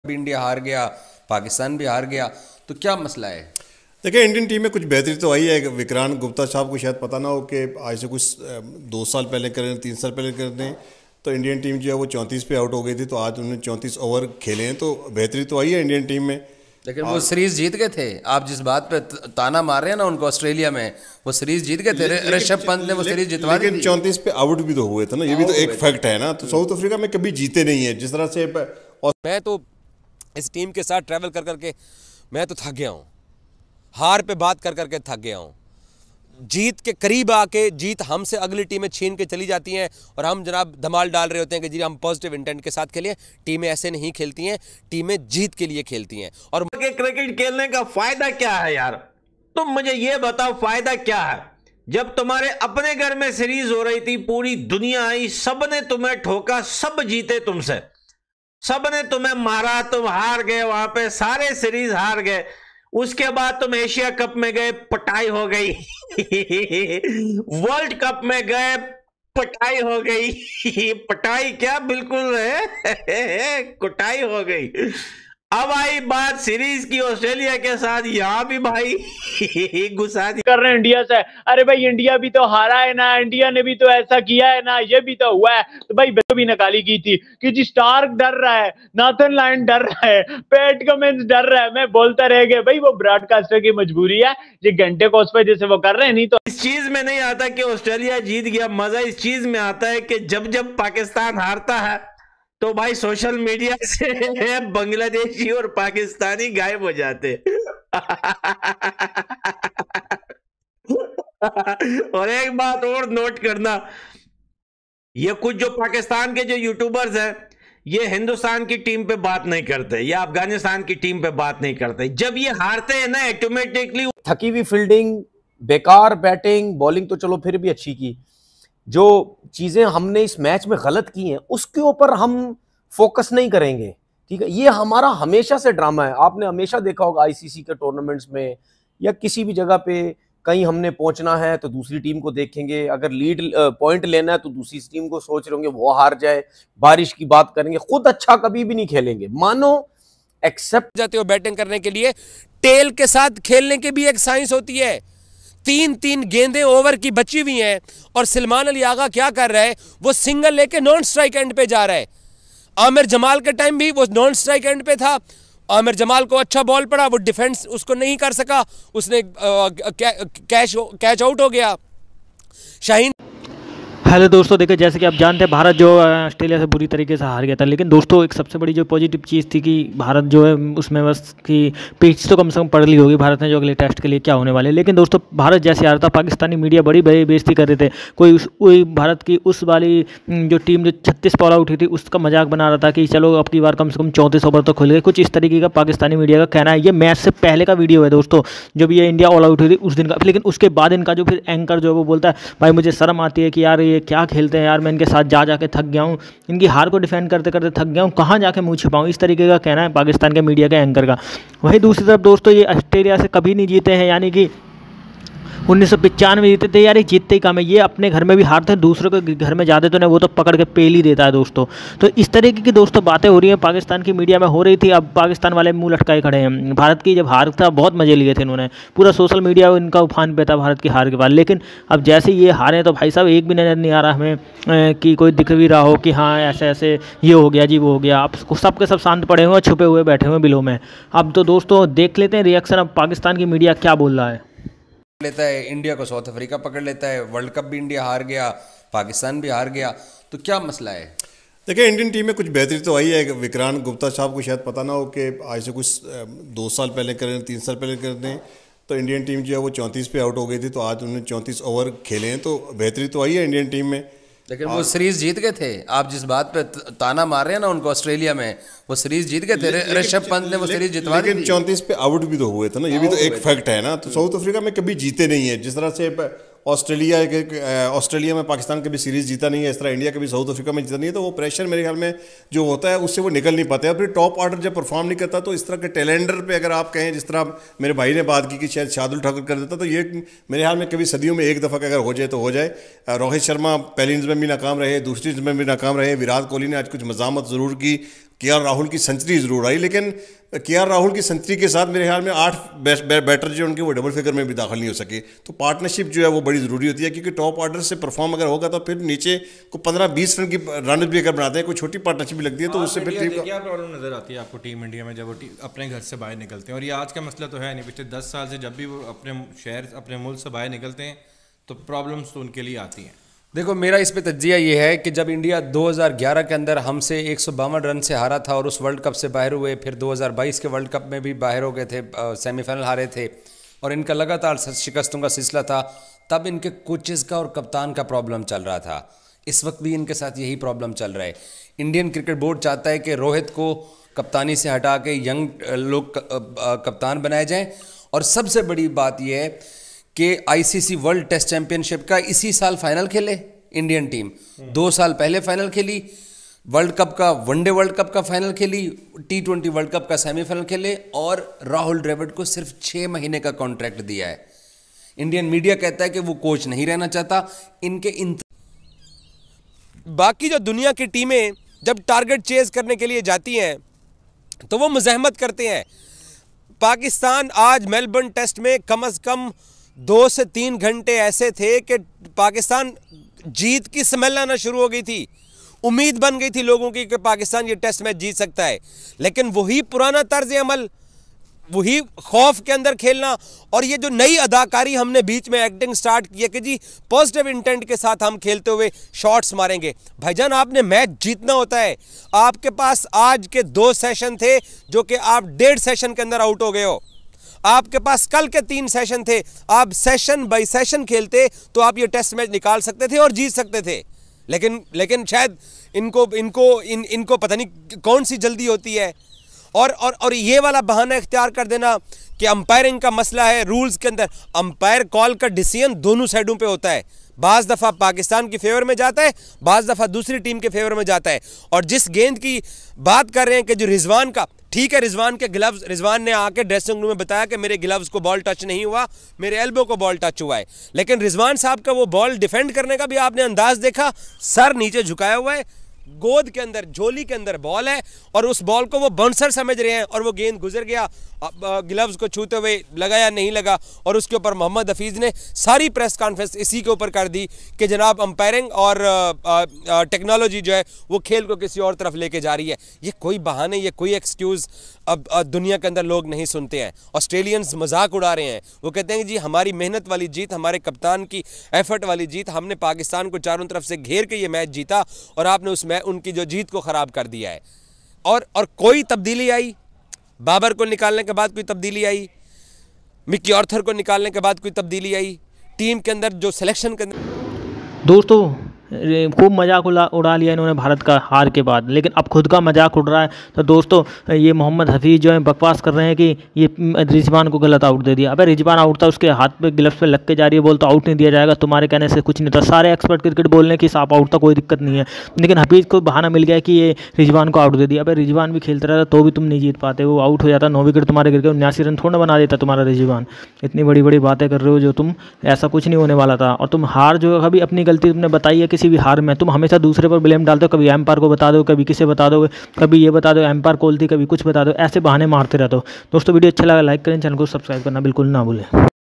भी इंडिया हार गया, पाकिस्तान भी हार गया, तो क्या मसला है? देखिए, इंडियन टीम में कुछ बेहतरी तो आई है। विक्रांत गुप्ता साहब को शायद पता ना हो कि आज से कुछ 2 साल पहले करें, 3 साल पहले करें, तो इंडियन टीम जो है वो 34 पे आउट हो गई थी। तो आज उन्होंने 34 ओवर खेले हैं, तो बेहतरी तो आई है इंडियन टीम में। लेकिन वो सीरीज जीत गए थे। आप जिस बात पे ताना मार रहे हैं ना उनको, ऑस्ट्रेलिया में वो सीरीज जीत गए थे। ऋषभ पंत ने वो सीरीज जितवा दी थी। 34 पे आउट भी तो हुए थे ना, ये भी तो एक फैक्ट है ना। तो साउथ अफ्रीका में कभी जीते नहीं है जिस तरह से। और मैं तो इस टीम के साथ ट्रैवल कर करके मैं तो थक गया हूँ। हार पे बात कर करके थक गया हूँ। जीत के करीब आके जीत हमसे अगली टीमें छीन के चली जाती हैं और हम जनाब धमाल डाल रहे होते हैं कि जी हम पॉजिटिव इंटेंट के साथ खेलें। टीमें ऐसे नहीं खेलती हैं, टीमें जीत के लिए खेलती हैं। और क्रिकेट खेलने का फायदा क्या है यार? तुम मुझे ये बताओ, फायदा क्या है? जब तुम्हारे अपने घर में सीरीज हो रही थी, पूरी दुनिया आई, सबने तुम्हें ठोका, सब जीते तुमसे, सबने तुम्हें मारा, तुम हार गए, वहां पे सारे सीरीज हार गए। उसके बाद तुम एशिया कप में गए, पटाई हो गई। वर्ल्ड कप में गए, पटाई हो गई। पटाई क्या, बिल्कुल है कुटाई हो गई। अब आई बात सीरीज की ऑस्ट्रेलिया के साथ, यहां भी भाई गुस्सा कर रहे हैं इंडिया से। अरे भाई इंडिया भी तो हारा है ना, इंडिया ने भी तो ऐसा किया है ना, ये भी तो हुआ है। तो भाई भी निकाली की थी कि जी स्टार्क डर रहा है, नाथन लायन डर रहा है, पैट कमिंस डर रहा है। मैं बोलता रह गया भाई, वो ब्रॉडकास्टर की मजबूरी है, ये घंटे को उस पर जैसे वो कर रहे हैं। नहीं तो इस चीज में नहीं आता कि ऑस्ट्रेलिया जीत गया, मजा इस चीज में आता है कि जब जब पाकिस्तान हारता है तो भाई सोशल मीडिया से बांग्लादेशी और पाकिस्तानी गायब हो जाते। और एक बात और नोट करना, ये कुछ जो पाकिस्तान के जो यूट्यूबर्स हैं, ये हिंदुस्तान की टीम पे बात नहीं करते या अफगानिस्तान की टीम पे बात नहीं करते। जब ये हारते हैं ना, ऑटोमेटिकली थकी हुई फील्डिंग, बेकार बैटिंग, बॉलिंग तो चलो फिर भी अच्छी की। जो चीजें हमने इस मैच में गलत की हैं उसके ऊपर हम फोकस नहीं करेंगे, ठीक है। ये हमारा हमेशा से ड्रामा है। आपने हमेशा देखा होगा आईसीसी के टूर्नामेंट्स में या किसी भी जगह पे, कहीं हमने पहुंचना है तो दूसरी टीम को देखेंगे, अगर लीड पॉइंट लेना है तो दूसरी टीम को सोच रहे होंगे वो हार जाए, बारिश की बात करेंगे, खुद अच्छा कभी भी नहीं खेलेंगे। मानो एक्सेप्ट जाते हो बैटिंग करने के लिए। टेल के साथ खेलने की भी एक साइंस होती है। 3-3 गेंदें ओवर की बची हुई हैं और सलमान अली आगा क्या कर रहा है, वो सिंगल लेके नॉन स्ट्राइक एंड पे जा रहा है। आमिर जमाल के टाइम भी वो नॉन स्ट्राइक एंड पे था। आमिर जमाल को अच्छा बॉल पड़ा, वो डिफेंस उसको नहीं कर सका, उसने कैच आउट हो गया। शाहीन हेलो दोस्तों, देखिए जैसे कि आप जानते हैं भारत जो ऑस्ट्रेलिया से बुरी तरीके से हार गया था, लेकिन दोस्तों एक सबसे बड़ी जो पॉजिटिव चीज़ थी कि भारत जो है उसमें बस कि पिच तो कम से कम पढ़ ली होगी भारत ने जो अगले टेस्ट के लिए क्या होने वाले। लेकिन दोस्तों भारत जैसे हारा था, पाकिस्तानी मीडिया बड़ी बड़ी बेइज्जती कर रहे थे। कोई भारत की उस वाली जो टीम जो 36 पर आउट हुई थी उसका मजाक बना रहा था कि चलो अब की बार कम से कम 34 ओवर तो खुल गए। कुछ इस तरीके का पाकिस्तानी मीडिया का कहना है। ये मैच से पहले का वीडियो है दोस्तों, जब ये इंडिया ऑल आउट हुई थी उस दिन का। लेकिन उसके बाद इनका जो फिर एंकर जो है वो बोलता है भाई मुझे शर्म आती है कि यार ये क्या खेलते हैं यार, मैं इनके साथ जाके थक गया हूँ, इनकी हार को डिफेंड करते करते थक गया हूँ, कहाँ जाके मुंह छिपाऊँ। इस तरीके का कहना है पाकिस्तान के मीडिया के एंकर का। वहीं दूसरी तरफ दोस्तों ये ऑस्ट्रेलिया से कभी नहीं जीते हैं, यानी कि 1995 जीते थे यार, ये जीतते ही काम है। ये अपने घर में भी हारते हैं, दूसरों के घर में जाते तो नहीं, वो तो पकड़ के पेल ही देता है दोस्तों। तो इस तरीके की दोस्तों बातें हो रही हैं, पाकिस्तान की मीडिया में हो रही थी। अब पाकिस्तान वाले मुंह लटकाए खड़े हैं। भारत की जब हार था बहुत मजे लिए थे इन्होंने, पूरा सोशल मीडिया इनका उफान पे था भारत की हार के बाद। लेकिन अब जैसे ये हारे तो भाई साहब एक भी नज़र नहीं आ रहा हमें कि कोई दिख भी रहा हो कि हाँ ऐसे ऐसे ये हो गया जी वो हो गया। आप सबके सब शांत पड़े हुए, छुपे हुए बैठे हुए बिलों में। अब तो दोस्तों देख लेते हैं रिएक्शन, अब पाकिस्तान की मीडिया क्या बोल रहा है। लेता है इंडिया को, साउथ अफ्रीका पकड़ लेता है, वर्ल्ड कप भी इंडिया हार गया, पाकिस्तान भी हार गया, तो क्या मसला है? देखिए, इंडियन टीम में कुछ बेहतरी तो आई है। विक्रांत गुप्ता साहब को शायद पता ना हो कि आज से कुछ 2 साल पहले करें, 3 साल पहले करें, तो इंडियन टीम जो है वो 34 पे आउट हो गई थी। तो आज उन्होंने 34 ओवर खेले हैं, तो बेहतरी तो आई है इंडियन टीम में। लेकिन वो सीरीज जीत गए थे। आप जिस बात पे ताना मार रहे हैं ना उनको, ऑस्ट्रेलिया में वो सीरीज जीत गए थे। ऋषभ पंत ने वो सीरीज जितवा दी थी। लेकिन 34 पे आउट भी तो हुए थे ना, ये भी तो एक फैक्ट है ना। तो साउथ अफ्रीका में कभी जीते नहीं है जिस तरह से ऑस्ट्रेलिया में पाकिस्तान कभी सीरीज जीता नहीं है, इस तरह इंडिया कभी साउथ अफ्रीका में जीता नहीं है। तो वो प्रेशर मेरे ख्याल में जो होता है उससे वो निकल नहीं पाते। और फिर टॉप ऑर्डर जब परफॉर्म नहीं करता तो इस तरह के टैलेंडर पे अगर आप कहें, जिस तरह मेरे भाई ने बात की कि शायद शार्दुल ठाकुर कर देता, तो ये मेरे ख्याल में कभी सदियों में एक दफ़ा अगर हो जाए तो हो जाए। रोहित शर्मा पहली इनिंग्स में भी नाकाम रहे, दूसरी इनिंग्स में भी नाकाम रहे। विराट कोहली ने आज कुछ मजामत ज़रूर की, केएल राहुल की सेंचुरी ज़रूर आई, लेकिन केएल राहुल की सेंचुरी के साथ मेरे ख्याल में 8 बैटर जो उनके वो डबल फिगर में भी दाखिल नहीं हो सके। तो पार्टनरशिप जो है वो बड़ी ज़रूरी होती है, क्योंकि टॉप ऑर्डर से परफॉर्म अगर होगा तो फिर नीचे को 15-20 रन की रन भी अगर बनाते हैं, कोई छोटी पार्टनरशिप भी लगती है तो उससे फिर टीम को क्या प्रॉब्लम नज़र आती है आपको टीम इंडिया में जब वो अपने घर से बाहर निकलते हैं। और ये आज का मसला तो है नहीं, पिछले 10 साल से जब भी वो अपने शहर अपने मुल्क से बाहर निकलते हैं तो प्रॉब्लम्स तो उनके लिए आती हैं। देखो, मेरा इस पे तज्जिया ये है कि जब इंडिया 2011 के अंदर हमसे 152 रन से हारा था और उस वर्ल्ड कप से बाहर हुए, फिर 2022 के वर्ल्ड कप में भी बाहर हो गए थे, सेमीफाइनल हारे थे और इनका लगातार शिकस्तों का सिलसिला था, तब इनके कोचेज़ का और कप्तान का प्रॉब्लम चल रहा था। इस वक्त भी इनके साथ यही प्रॉब्लम चल रहा है। इंडियन क्रिकेट बोर्ड चाहता है कि रोहित को कप्तानी से हटा के यंग लोग कप्तान बनाए जाएं, और सबसे बड़ी बात यह है कि आईसीसी वर्ल्ड टेस्ट चैंपियनशिप का इसी साल फाइनल खेले इंडियन टीम। 2 साल पहले फाइनल खेली, वर्ल्ड कप का वनडे वर्ल्ड कप का फाइनल खेली, T20 वर्ल्ड कप का सेमीफाइनल खेले, और राहुल द्रविड़ को सिर्फ 6 महीने का कॉन्ट्रैक्ट दिया है। इंडियन मीडिया कहता है कि वो कोच नहीं रहना चाहता। बाकी जो दुनिया की टीमें जब टारगेट चेज करने के लिए जाती हैं तो वो मुज़ाहमत करते हैं। पाकिस्तान आज मेलबर्न टेस्ट में कम से कम 2 से 3 घंटे ऐसे थे कि पाकिस्तान जीत की स्मेल आना शुरू हो गई थी। उम्मीद बन गई थी लोगों की कि पाकिस्तान ये टेस्ट मैच जीत सकता है, लेकिन वही पुराना तर्ज अमल, वही खौफ के अंदर खेलना, और ये जो नई अदाकारी हमने बीच में एक्टिंग स्टार्ट की है कि जी पॉजिटिव इंटेंट के साथ हम खेलते हुए शॉट्स मारेंगे। भाईजान, आपने मैच जीतना होता है। आपके पास आज के 2 सेशन थे जो कि आप 1.5 सेशन के अंदर आउट हो गए हो। आपके पास कल के 3 सेशन थे, आप सेशन बाय सेशन खेलते तो आप ये टेस्ट मैच निकाल सकते थे और जीत सकते थे। लेकिन शायद इनको पता नहीं कौन सी जल्दी होती है, और ये वाला बहाना इख्तियार कर देना कि अंपायरिंग का मसला है। रूल्स के अंदर अंपायर कॉल का डिसीजन दोनों साइडों पे होता है। बाज़ दफ़ा पाकिस्तान की फेवर में जाता है, बाज़ दफ़ा दूसरी टीम के फेवर में जाता है। और जिस गेंद की बात कर रहे हैं कि जो रिजवान का, ठीक है, रिजवान के ग्लव्स, रिजवान ने आके ड्रेसिंग रूम में बताया कि मेरे ग्लव्स को बॉल टच नहीं हुआ, मेरे एल्बो को बॉल टच हुआ है। लेकिन रिजवान साहब का वो बॉल डिफेंड करने का भी आपने अंदाज देखा, सर नीचे झुकाया हुआ है, गोद के अंदर, झोली के अंदर बॉल है, और उस बॉल को वो बाउंसर समझ रहे हैं, और वो गेंद गुजर गया, ग्लव्स को छूते हुए लगा या नहीं लगा। और उसके ऊपर मोहम्मद हफीज़ ने सारी प्रेस कॉन्फ्रेंस इसी के ऊपर कर दी कि जनाब अंपायरिंग और टेक्नोलॉजी जो है वो खेल को किसी और तरफ लेके जा रही है। ये कोई बहाने, ये कोई एक्सक्यूज़ अब दुनिया के अंदर लोग नहीं सुनते हैं। ऑस्ट्रेलियंस मजाक उड़ा रहे हैं, वो कहते हैं कि जी हमारी मेहनत वाली जीत, हमारे कप्तान की एफर्ट वाली जीत, हमने पाकिस्तान को चारों तरफ से घेर के ये मैच जीता और आपने उस मैच उनकी जो जीत को ख़राब कर दिया है। और कोई तब्दीली आई, बाबर को निकालने के बाद कोई तब्दीली आई, मिकी ऑर्थर को निकालने के बाद कोई तब्दीली आई, टीम के अंदर जो सिलेक्शन के अंदर। दोस्तों, खूब मजाक उड़ा लिया इन्होंने भारत का हार के बाद, लेकिन अब खुद का मजाक उड़ रहा है। तो दोस्तों, ये मोहम्मद हफीज़ जो है बकवास कर रहे हैं कि ये रिजवान को गलत आउट दे दिया। अबे रिजवान आउट था, उसके हाथ पे ग्लव्स पे लग के जा रही है बॉल, तो आउट नहीं दिया जाएगा? तुम्हारे कहने से कुछ नहीं था। सारे एक्सपर्ट क्रिकेट बोल रहे हैं कि साफ आउट था, कोई दिक्कत नहीं है, लेकिन हफीज़ को बहाना मिल गया कि ये रिजवान को आउट दे दिया। अबे रिजवान भी खेलता रहता तो भी तुम नहीं जीत पाते, वो आउट हो जाता, 9 विकेट तुम्हारे गिर गए, 79 रन थोड़ा बना देता तुम्हारा रिजवान। इतनी बड़ी बड़ी बातें कर रहे हो जो तुम, ऐसा कुछ नहीं होने वाला था। और तुम हार जो कभी अपनी गलती तुमने बताई है किसी भी हार में, तुम हमेशा दूसरे पर ब्लेम डालते हो, कभी एम्पायर को बता दो, कभी किसे बता दो, कभी ये बता दो एम्पायर कॉल थी, कभी कुछ बता दो, ऐसे बहाने मारते रहते हो। दोस्तों, वीडियो अच्छा लगा लाइक करें, चैनल को सब्सक्राइब करना बिल्कुल ना भूलें।